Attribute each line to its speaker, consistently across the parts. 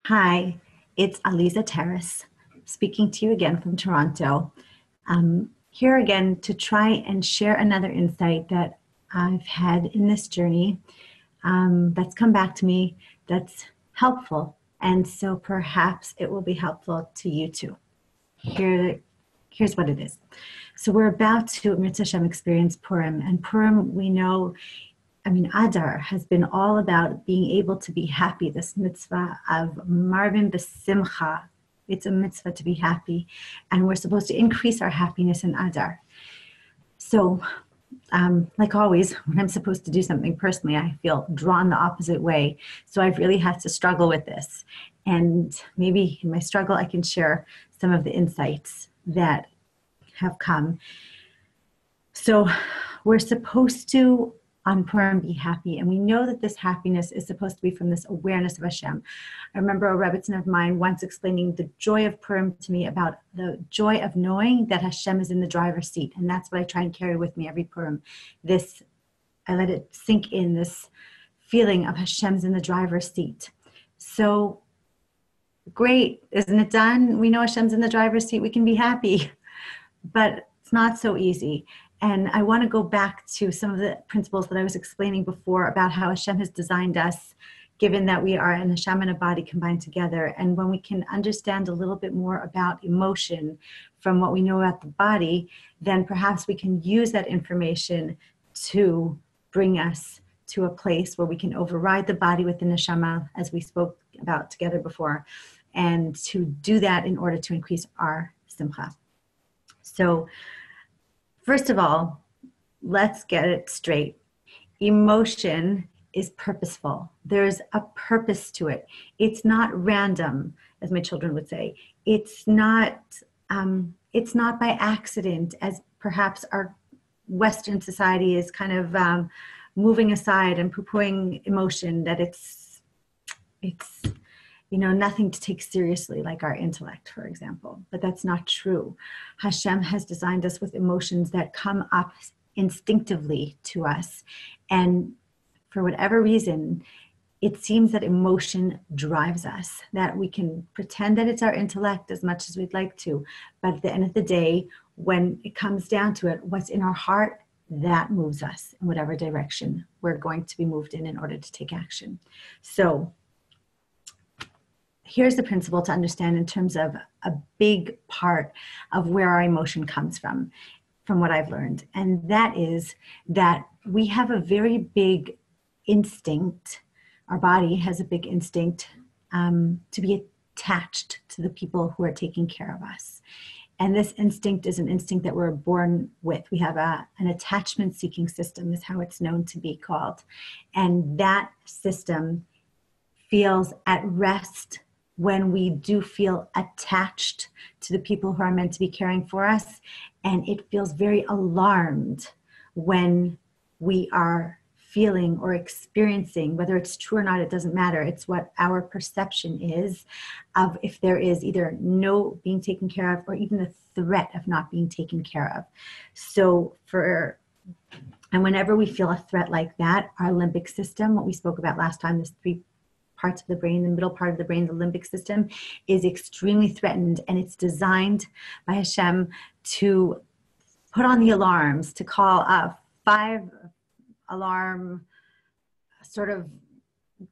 Speaker 1: Hi, it's Aliza Terrace speaking to you again from Toronto. Here again to try and share another insight that I've had in this journey that's come back to me that's helpful. And so perhaps it will be helpful to you too. Here's what it is. So we're about to, Mitzvah Hashem, experience Purim. And Purim, we know, Adar has been all about being able to be happy, this mitzvah of Marvin B'Simcha. It's a mitzvah to be happy, and we're supposed to increase our happiness in Adar. So, like always, when I'm supposed to do something personally, I feel drawn the opposite way. So I've really had to struggle with this. And maybe in my struggle, I can share some of the insights that have come. So we're supposed to on Purim be happy. And we know that this happiness is supposed to be from this awareness of Hashem. I remember a Rebbitzin of mine once explaining the joy of Purim to me about the joy of knowing that Hashem is in the driver's seat. And that's what I try and carry with me every Purim. I let it sink in, this feeling of Hashem's in the driver's seat. So great, isn't it done? We know Hashem's in the driver's seat, we can be happy. But it's not so easy. And I want to go back to some of the principles that I was explaining before about how Hashem has designed us, given that we are an Hashem and a body combined together. And when we can understand a little bit more about emotion from what we know about the body, then perhaps we can use that information to bring us to a place where we can override the body with the neshama, as we spoke about together before, and to do that in order to increase our simcha. So, first of all, let's get it straight. Emotion is purposeful. There's a purpose to it. It's not random, as my children would say. It's not by accident, as perhaps our Western society is kind of moving aside and poo-pooing emotion, that it's nothing to take seriously, like our intellect, for example. But that's not true. Hashem has designed us with emotions that come up instinctively to us. And for whatever reason, it seems that emotion drives us, that we can pretend that it's our intellect as much as we'd like to. But at the end of the day, when it comes down to it, what's in our heart, that moves us in whatever direction we're going to be moved in order to take action. So, here's the principle to understand in terms of a big part of where our emotion comes from what I've learned. And that is that we have a very big instinct. Our body has a big instinct to be attached to the people who are taking care of us. And this instinct is an instinct that we're born with. We have an attachment-seeking system, is how it's known to be called. And that system feels at rest when we do feel attached to the people who are meant to be caring for us. And it feels very alarmed when we are feeling or experiencing, whether it's true or not, it doesn't matter. It's what our perception is of if there is either no being taken care of or even the threat of not being taken care of. And whenever we feel a threat like that, our limbic system, what we spoke about last time, this three parts of the brain, the middle part of the brain, the limbic system, is extremely threatened, and it's designed by Hashem to put on the alarms, to call a 5-alarm sort of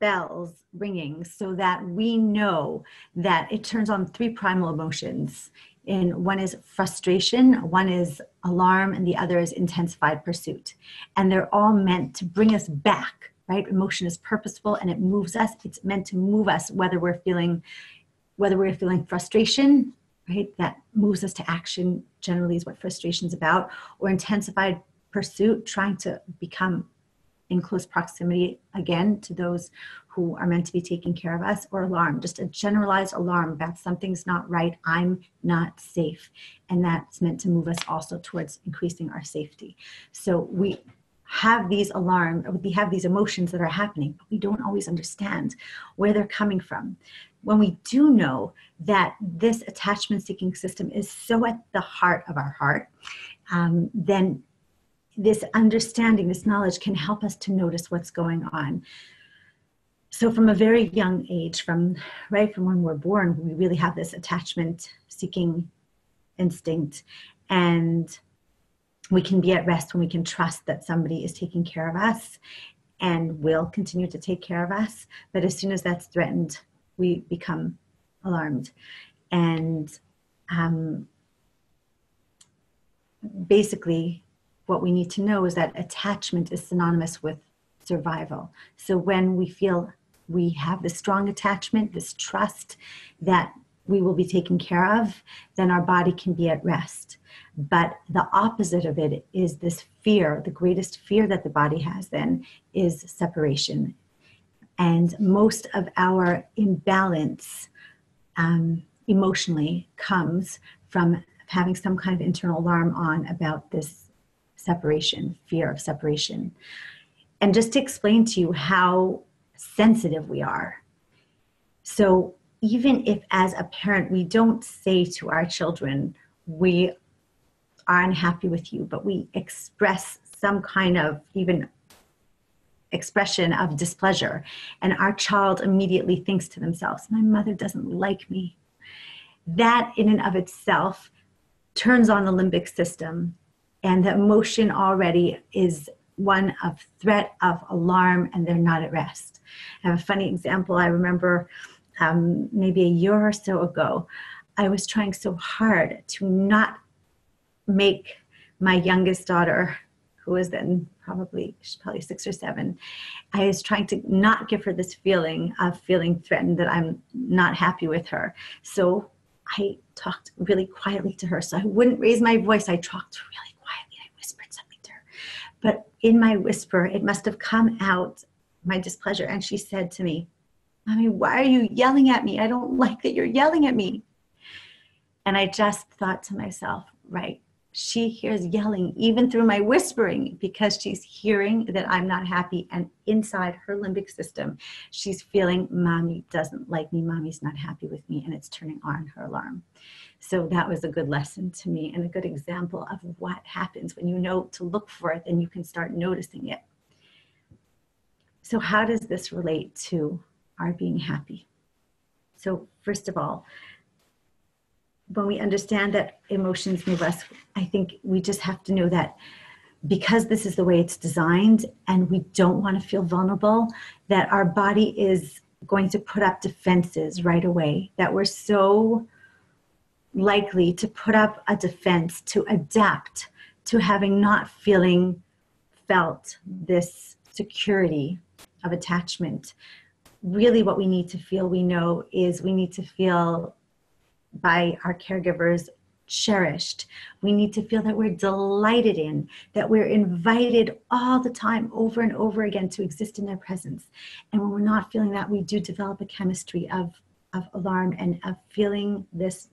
Speaker 1: bells ringing, so that we know that it turns on 3 primal emotions. And one is frustration, one is alarm, and the other is intensified pursuit. And they're all meant to bring us back. Right? Emotion is purposeful and it moves us. It's meant to move us, whether we're feeling frustration, right? That moves us to action, generally is what frustration is about, or intensified pursuit, trying to become in close proximity again to those who are meant to be taking care of us, or alarm, just a generalized alarm about something's not right, I'm not safe. And that's meant to move us also towards increasing our safety. So we have these emotions that are happening, but we don't always understand where they're coming from. When we do know that this attachment-seeking system is so at the heart of our heart, then this understanding, this knowledge can help us to notice what's going on. So from a very young age, right from when we're born, we really have this attachment seeking instinct, and we can be at rest when we can trust that somebody is taking care of us and will continue to take care of us. But as soon as that's threatened, we become alarmed. And basically, what we need to know is that attachment is synonymous with survival. So when we feel we have this strong attachment, this trust that we will be taken care of, then our body can be at rest. But the opposite of it is this fear. The greatest fear that the body has then is separation. And most of our imbalance emotionally comes from having some kind of internal alarm on about this separation, fear of separation. And just to explain to you how sensitive we are. So even if as a parent, we don't say to our children, we are unhappy with you, but we express some kind of even expression of displeasure, and our child immediately thinks to themselves, my mother doesn't like me. That in and of itself turns on the limbic system, and the emotion already is one of threat, of alarm, and they're not at rest. I have a funny example. I remember maybe a year or so ago, I was trying so hard to not make my youngest daughter, who was then probably 6 or 7, I was trying to not give her this feeling of feeling threatened, that I'm not happy with her. So I talked really quietly to her. So I wouldn't raise my voice. I talked really quietly. I whispered something to her. But in my whisper, it must have come out, my displeasure. And she said to me, Mommy, why are you yelling at me? I don't like that you're yelling at me. And I just thought to myself, right, she hears yelling even through my whispering, because she's hearing that I'm not happy. And inside her limbic system, she's feeling Mommy doesn't like me. Mommy's not happy with me. And it's turning on her alarm. So that was a good lesson to me, and a good example of what happens when you know to look for it, and you can start noticing it. So how does this relate to our being happy? So first of all, when we understand that emotions move us, I think we just have to know that because this is the way it's designed, and we don't want to feel vulnerable, that our body is going to put up defenses right away, that we're so likely to put up a defense to adapt to having not felt this security of attachment. Really what we need to feel, we know, is we need to feel by our caregivers cherished. We need to feel that we're delighted in, that we're invited all the time over and over again to exist in their presence. And when we're not feeling that, we do develop a chemistry of alarm, and of feeling this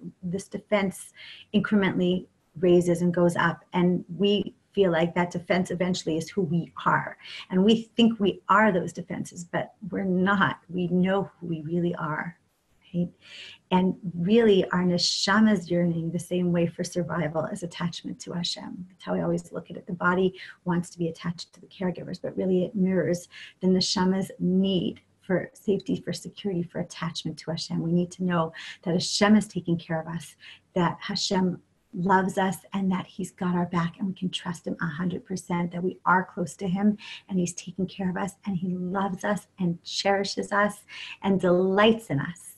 Speaker 1: defense incrementally raises and goes up. And we feel like that defense eventually is who we are. And we think we are those defenses, but we're not. We know who we really are. Right? And really our neshama is yearning the same way for survival as attachment to Hashem. That's how I always look at it. The body wants to be attached to the caregivers, but really it mirrors the neshama's need for safety, for security, for attachment to Hashem. We need to know that Hashem is taking care of us, that Hashem loves us, and that he's got our back, and we can trust him 100%, that we are close to him, and he's taking care of us, and he loves us and cherishes us and delights in us.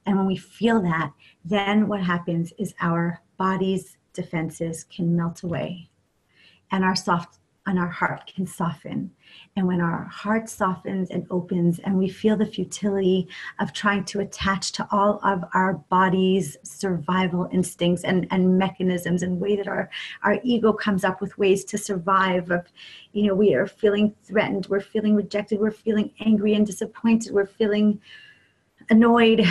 Speaker 1: And when we feel that, then what happens is our body's defenses can melt away, and our heart can soften. And when our heart softens and opens, and we feel the futility of trying to attach to all of our body's survival instincts and mechanisms, and way that our ego comes up with ways to survive, of, we are feeling threatened, we're feeling rejected, we're feeling angry and disappointed, we're feeling annoyed,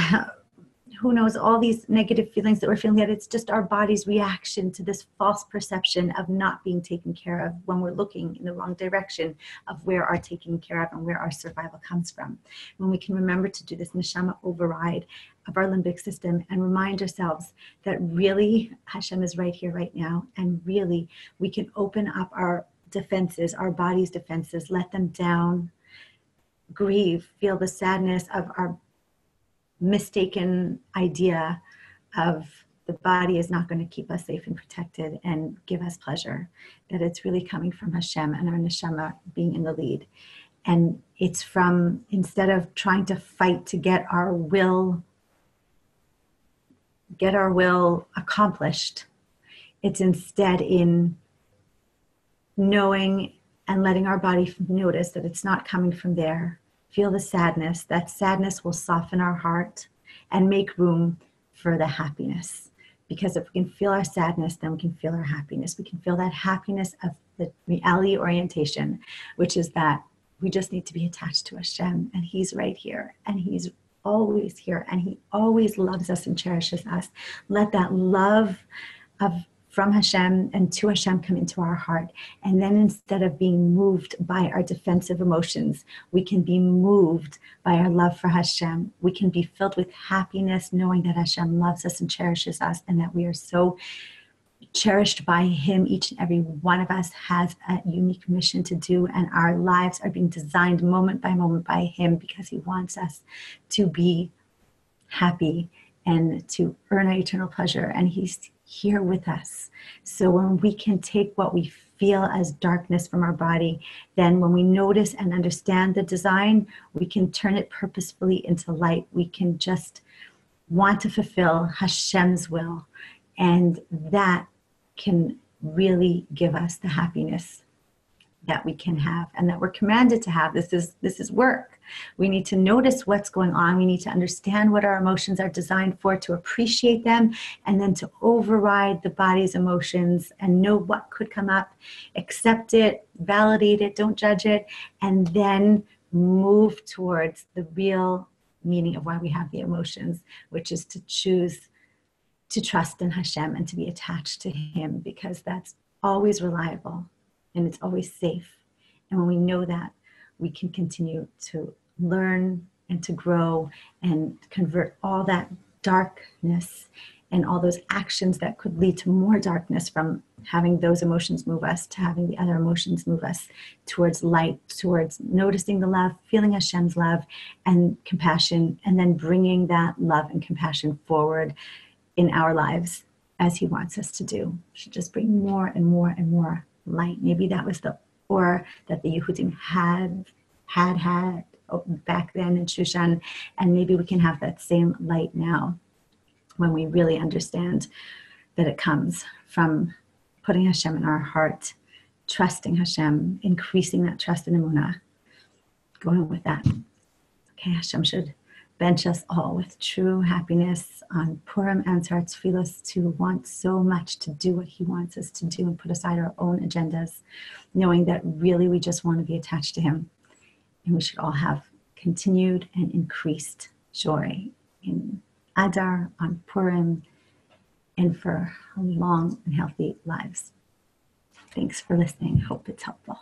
Speaker 1: who knows, all these negative feelings that we're feeling, that it's just our body's reaction to this false perception of not being taken care of, when we're looking in the wrong direction of where our taking care of and where our survival comes from. When we can remember to do this neshama override of our limbic system, and remind ourselves that really Hashem is right here, right now, and really we can open up our defenses, our body's defenses, let them down, grieve, feel the sadness of our mistaken idea of the body is not going to keep us safe and protected and give us pleasure, that it's really coming from Hashem and our neshama being in the lead. And it's from, instead of trying to fight to get our will accomplished, it's instead in knowing and letting our body notice that it's not coming from there. Feel the sadness. That sadness will soften our heart and make room for the happiness. Because if we can feel our sadness, then we can feel our happiness. We can feel that happiness of the reality orientation, which is that we just need to be attached to Hashem, and He's right here, and He's always here, and He always loves us and cherishes us. Let that love from Hashem and to Hashem come into our heart. And then instead of being moved by our defensive emotions, we can be moved by our love for Hashem. We can be filled with happiness, knowing that Hashem loves us and cherishes us, and that we are so cherished by Him. Each and every one of us has a unique mission to do, and our lives are being designed moment by Him, because He wants us to be happy and to earn our eternal pleasure, and He's here with us. So when we can take what we feel as darkness from our body, then when we notice and understand the design, we can turn it purposefully into light. We can just want to fulfill Hashem's will, and that can really give us the happiness that we can have and that we're commanded to have. This is work. We need to notice what's going on. We need to understand what our emotions are designed for, to appreciate them, and then to override the body's emotions and know what could come up, accept it, validate it, don't judge it, and then move towards the real meaning of why we have the emotions, which is to choose to trust in Hashem and to be attached to Him, because that's always reliable and it's always safe. And when we know that, we can continue to learn and to grow and convert all that darkness and all those actions that could lead to more darkness from having those emotions move us to having the other emotions move us towards light, towards noticing the love, feeling Hashem's love and compassion, and then bringing that love and compassion forward in our lives as He wants us to do. We should just bring more and more and more light. Maybe that was the or that the Yehudim had back then in Shushan, and maybe we can have that same light now when we really understand that it comes from putting Hashem in our heart, trusting Hashem, increasing that trust in Emunah, going with that. Okay, Hashem should bench us all with true happiness on Purim and our tefillos, to want so much to do what He wants us to do and put aside our own agendas, knowing that really we just want to be attached to Him. And we should all have continued and increased joy in Adar, on Purim, and for long and healthy lives. Thanks for listening. Hope it's helpful.